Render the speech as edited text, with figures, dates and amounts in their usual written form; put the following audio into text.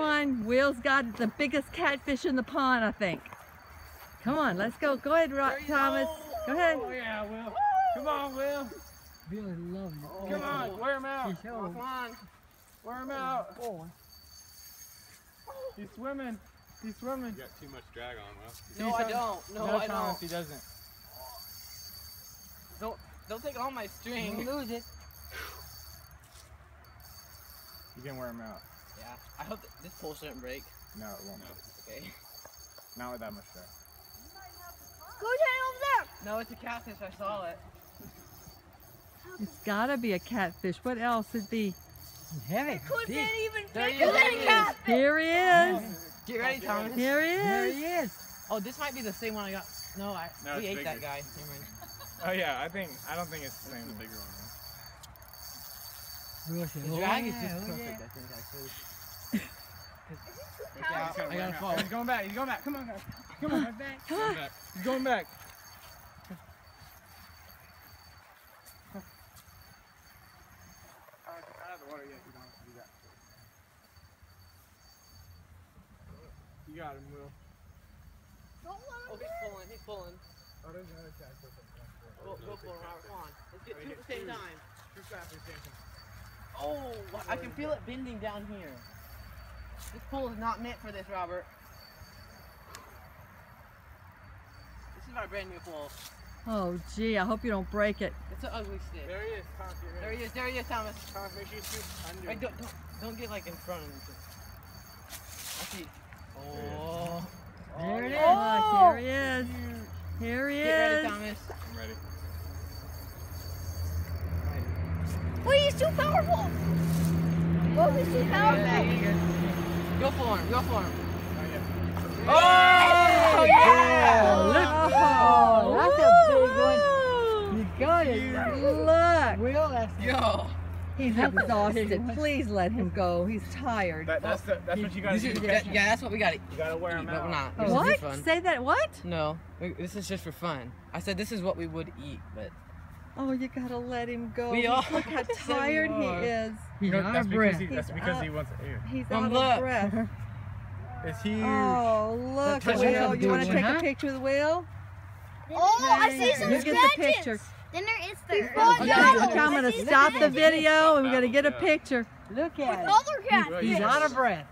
on, Will's got the biggest catfish in the pond, I think. Come on, let's go. Go ahead, Thomas. Go ahead. Oh yeah, Will. Come on, Will. Bill loves it. Come on, wear him out. Come on. Wear him out. He's swimming. He's swimming. You got too much drag on, Will. No, I don't. No, I don't. He doesn't. Don't take all my string. Don't lose it. You can wear him out. Yeah. I hope this pole shouldn't break. No, it won't. Okay. Not with that much drag. Go down over there. No, it's a catfish. I saw it. It's gotta be a catfish. What else would be? Heavy. Could Deep. it even There bigger he than a is. catfish? Here he is. Get ready, Thomas. Here he There is. he is. Oh, this might be the same one I got. No, No, we it's ate that bigger. guy. Never mind. Oh yeah, I don't think it's the same. The bigger one. We'll say, The oh, drag is yeah, just oh, perfect, yeah. I think, actually. I gotta fall. He's going back. He's going back. Come on, guys. Come on. Back. Come on. He's going back. Out of the water yet. You don't have to do that. You got him, Will. Don't let Oh, him he's pulling. He's pulling. Oh, there's another cat. Go pull him, Robert. Come on. Let's get two at the same time. Two cats at the same time. Oh, I can feel it bending down here. This pole is not meant for this, Robert. This is our brand new pole. Oh, gee, I hope you don't break it. It's an ugly stick. There he is, Thomas. There he is. There he is, Thomas. Thomas, make sure you shoot under. Wait, don't get like in front of him. I see. Oh. There it is. Oh, here he is. Here he Get ready, is. Thomas. I'm ready. Wait, he's too powerful. Oh, he's too powerful. Go for him. Go for him. Oh, yeah. Look. Oh, That's a big one. You got it. Look. Will, that's Yo. He's exhausted. Please let him go. He's tired. That's what you gotta do. Yeah, that's what we got. You gotta wear him But out. we're not. This is What? for fun. Say that what? No, this is just for fun. I said this is what we would eat, but Oh, you gotta let him go. We are. Look how Yes, we tired he are. is. He's out That's of because breath. that's because he wants air. He's Mom, out look. of breath. It's huge. Oh, look, Touch Will. it. You want to Good take one, a huh? picture of the wheel? Oh, I see some You get scratches. the picture. Then there is there. Okay, no. I'm going to stop the video and we're going to get a picture. Look at it. Other cat. Well, He's yeah. out of breath.